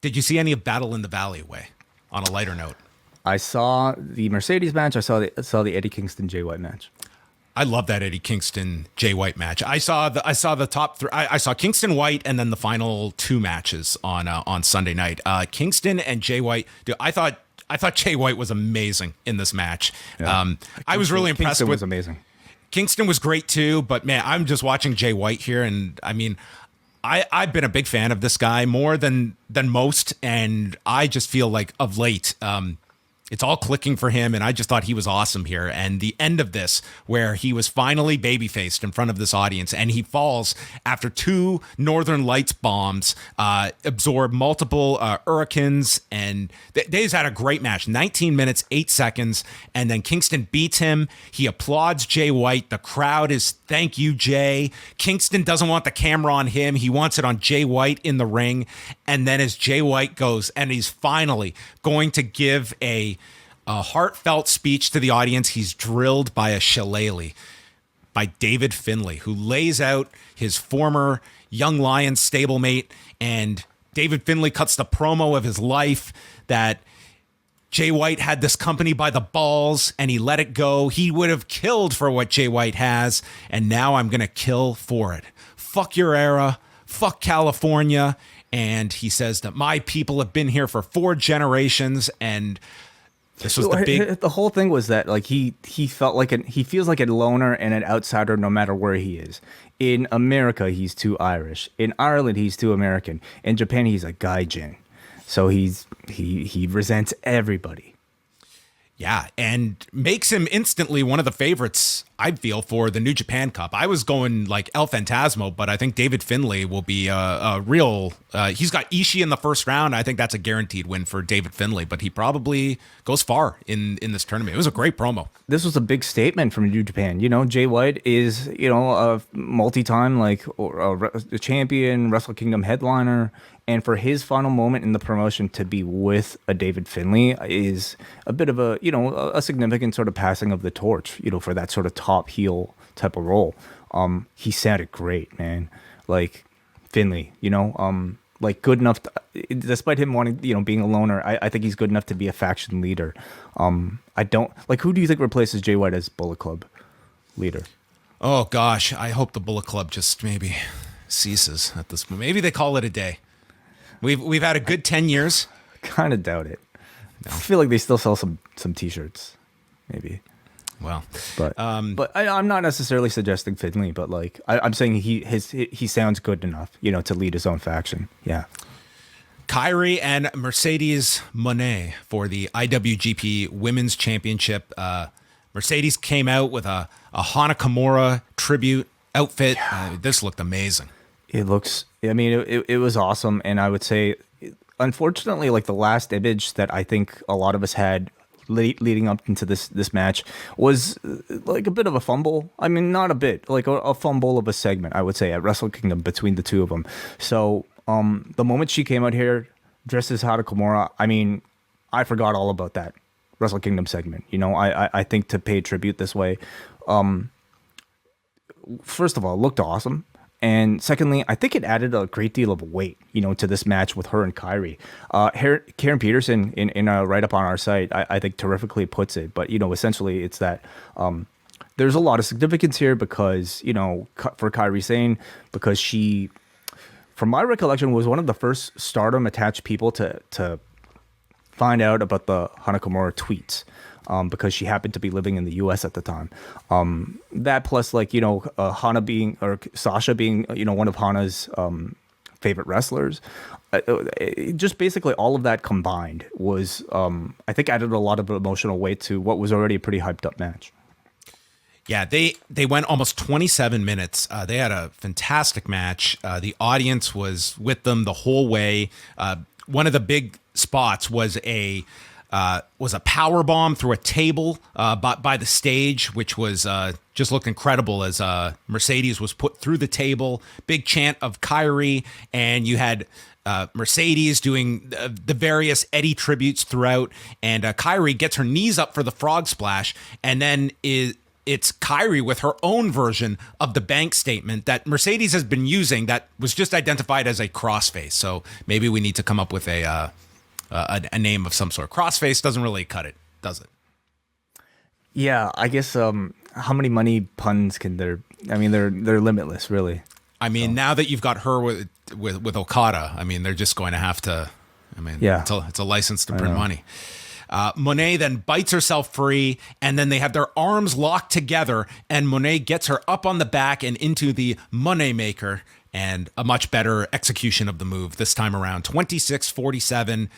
Did you see any of Battle in the Valley way on a lighter note? I saw the Mercedes match. I saw the Eddie Kingston Jay White match. I love that Eddie Kingston Jay White match. I saw the top three. I saw Kingston White and then the final two matches on Sunday night. Kingston and Jay White. Dude, I thought Jay White was amazing in this match. Yeah. I was really impressed Kingston with. Was amazing. Kingston was great too, but man, I'm just watching Jay White here, and I mean, I've been a big fan of this guy more than most, and I just feel like of late, it's all clicking for him, and I just thought he was awesome here. And the end of this, where he was finally babyfaced in front of this audience, and he falls after two Northern Lights bombs, absorb multiple hurricanes, and they've had a great match. 19 minutes, 8 seconds, and then Kingston beats him. He applauds Jay White. The crowd is, thank you, Jay. Kingston doesn't want the camera on him. He wants it on Jay White in the ring. And then as Jay White goes, and he's finally going to give a heartfelt speech to the audience, he's drilled by a shillelagh by David Finlay, who lays out his former Young Lions stablemate. And David Finlay cuts the promo of his life that Jay White had this company by the balls and he let it go. He would have killed for what Jay White has, and now I'm going to kill for it. Fuck your era. Fuck California. And he says that my people have been here for 4 generations, and this was the big. The whole thing was that like he felt like he feels like a loner and an outsider no matter where he is. In America, he's too Irish. In Ireland, he's too American. In Japan, he's a gaijin. So he resents everybody. Yeah, and makes him instantly one of the favorites, I feel, for the New Japan Cup. I was going like El Fantasmo, but I think David Finlay will be a real... he's got Ishii in the first round. I think that's a guaranteed win for David Finlay, but he probably goes far in this tournament. It was a great promo. This was a big statement from New Japan. You know, Jay White is, you know, a multi-time like a champion, Wrestle Kingdom headliner. And for his final moment in the promotion to be with a David Finlay is a bit of a, you know, a significant sort of passing of the torch, you know, for that sort of top heel type of role. He sounded great, man. Like Finlay, you know, like good enough, despite him wanting, you know, being a loner, I think he's good enough to be a faction leader. I don't, like, who do you think replaces Jay White as Bullet Club leader? Oh, gosh. I hope the Bullet Club just maybe ceases at this point. Maybe they call it a day. We've had a good 10 years. Kind of doubt it. No. I feel like they still sell some T-shirts, maybe. Well, but I'm not necessarily suggesting Finlay, but like I'm saying he sounds good enough, you know, to lead his own faction. Yeah. Kairi and Mercedes Monet for the IWGP Women's Championship. Mercedes came out with a Hana Kimura tribute outfit. Yeah. This looked amazing. It looks, I mean, it was awesome. And I would say, unfortunately, like the last image that I think a lot of us had leading up into this match was like a bit of a fumble. I mean, not a bit, like a fumble of a segment, I would say, at Wrestle Kingdom between the two of them. So the moment she came out here dressed as Hana Kimura, I mean, I forgot all about that Wrestle Kingdom segment. You know, I think to pay tribute this way, first of all, it looked awesome. And secondly, I think it added a great deal of weight, you know, to this match with her and Kairi. Karen Peterson, in a write-up on our site, I think terrifically puts it. But, you know, essentially it's that there's a lot of significance here because, you know, for Kairi Sane, because she, from my recollection, was one of the first Stardom-attached people to find out about the Hana Kimura tweets. Because she happened to be living in the U.S. at the time. That plus, like, you know, Hana being, or Sasha being, you know, one of Hana's favorite wrestlers. Just basically all of that combined was, I think, added a lot of emotional weight to what was already a pretty hyped up match. Yeah, they went almost 27 minutes. They had a fantastic match. The audience was with them the whole way. One of the big spots was a power bomb through a table by the stage, which was just looked incredible as Mercedes was put through the table. Big chant of Kairi, and you had Mercedes doing the various Eddie tributes throughout, and Kairi gets her knees up for the frog splash, and then it's Kairi with her own version of the bank statement that Mercedes has been using that was just identified as a crossface. So maybe we need to come up with a name of some sort. Crossface doesn't really cut it, does it? Yeah, I guess how many money puns can there? I mean, they're limitless, really. I mean, now that you've got her with Okada, I mean, they're just going to have to. I mean, Yeah. it's a license to print money. Monet then bites herself free, and then they have their arms locked together, and Monet gets her up on the back and into the Money Maker, and a much better execution of the move this time around. 26-47.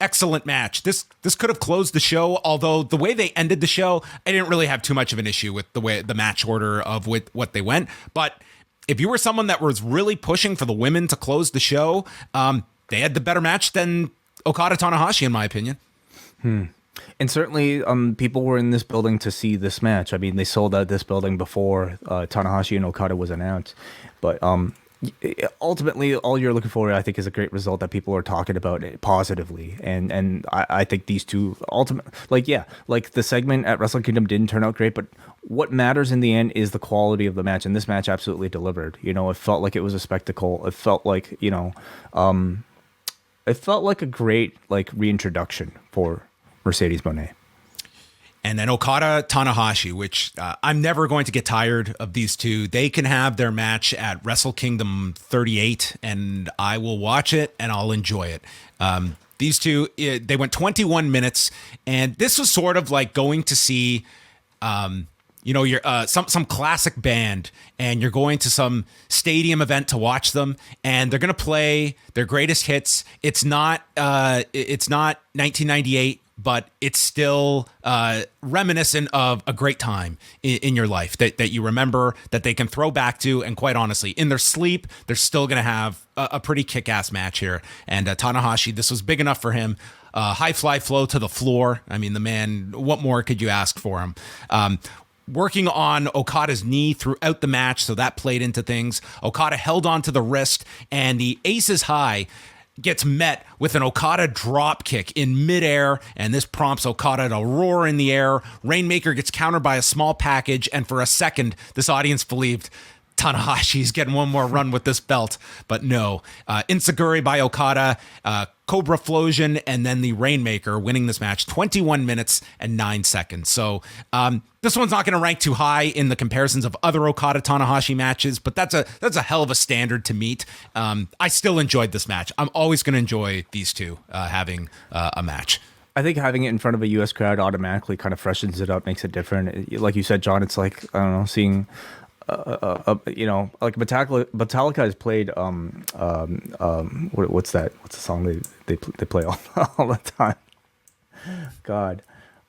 Excellent match. This could have closed the show, although the way they ended the show, I didn't really have too much of an issue with the way the match order of what they went. But if you were someone that was really pushing for the women to close the show, they had the better match than Okada Tanahashi, in my opinion. And certainly, people were in this building to see this match. I mean, they sold out this building before Tanahashi and Okada was announced. But ultimately, all you're looking for, I think, is a great result that people are talking about it positively. And I think these two like the segment at Wrestle Kingdom didn't turn out great, but what matters in the end is the quality of the match. And this match absolutely delivered. You know, it felt like it was a spectacle. It felt like, it felt like a great reintroduction for Mercedes Moné. And then Okada Tanahashi, which I'm never going to get tired of these two. They can have their match at Wrestle Kingdom 38, and I will watch it and I'll enjoy it. These two, they went 21 minutes, and this was sort of like going to see, your some classic band, and you're going to some stadium event to watch them, and they're going to play their greatest hits. It's not 1998. But it's still reminiscent of a great time in your life that you remember, that they can throw back to. And quite honestly, in their sleep, they're still going to have a pretty kick-ass match here. And Tanahashi, this was big enough for him. High fly flow to the floor. I mean, the man, what more could you ask for him? Working on Okada's knee throughout the match, so that played into things. Okada held on to the wrist, and the aces high gets met with an Okada drop kick in midair, and this prompts Okada to roar in the air. Rainmaker gets countered by a small package, and for a second, this audience believed Tanahashi's getting one more run with this belt, but no. Enziguri by Okada, Cobra Flosion, and then the Rainmaker winning this match 21 minutes and 9 seconds. So this one's not going to rank too high in the comparisons of other Okada Tanahashi matches, but that's a hell of a standard to meet. I still enjoyed this match. I'm always going to enjoy these two having a match. I think having it in front of a U.S. crowd automatically kind of freshens it up, makes it different. Like you said, John, it's like, I don't know, seeing like Metallica has played what's that? What's the song they play all the time? God,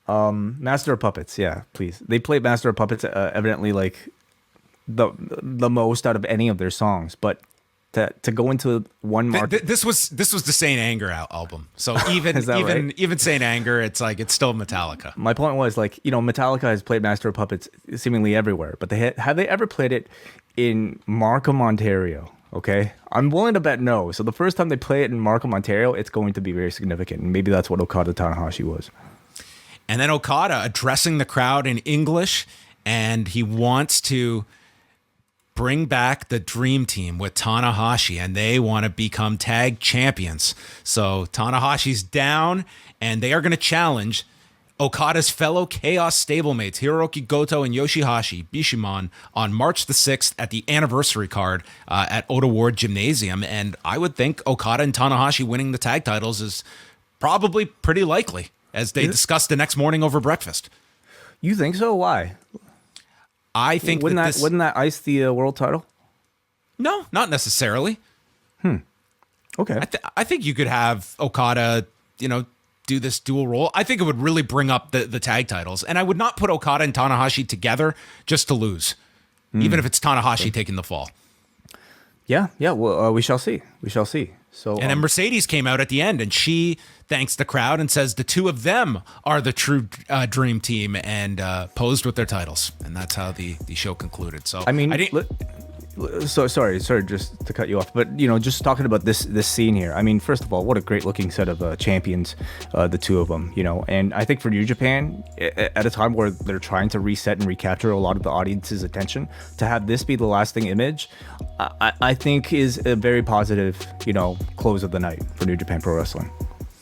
Master of Puppets. Yeah, please. They play Master of Puppets evidently like the most out of any of their songs, but to go into one market. This was the Saint Anger album. So even Saint Anger, it's like it's still Metallica. My point was Metallica has played Master of Puppets seemingly everywhere, but have they ever played it in Markham, Ontario? Okay, I'm willing to bet no. So the first time they play it in Markham, Ontario, it's going to be very significant, and maybe that's what Okada Tanahashi was. And then Okada addressing the crowd in English, and he wants to bring back the Dream Team with Tanahashi, and they want to become tag champions. So Tanahashi's down, and they are going to challenge Okada's fellow Chaos stablemates, Hiroki Goto and Yoshihashi Bishamon, on March the 6th at the anniversary card at Ota Ward Gymnasium. And I would think Okada and Tanahashi winning the tag titles is probably pretty likely, as they discussed the next morning over breakfast. You think so? Why? I think wouldn't that ice the world title? No, not necessarily. Okay. I think you could have Okada, do this dual role. I think it would really bring up the tag titles, and I would not put Okada and Tanahashi together just to lose, even if it's Tanahashi taking the fall. Yeah. Well, we shall see. So, and then Mercedes came out at the end, and she thanks the crowd and says the two of them are the true Dream Team, and posed with their titles, and that's how the show concluded. So I mean, So sorry, just to cut you off, but just talking about this scene here. I mean, first of all, what a great looking set of champions, the two of them. And I think for New Japan, at a time where they're trying to reset and recapture a lot of the audience's attention, to have this be the lasting image, I think is a very positive, close of the night for New Japan Pro Wrestling.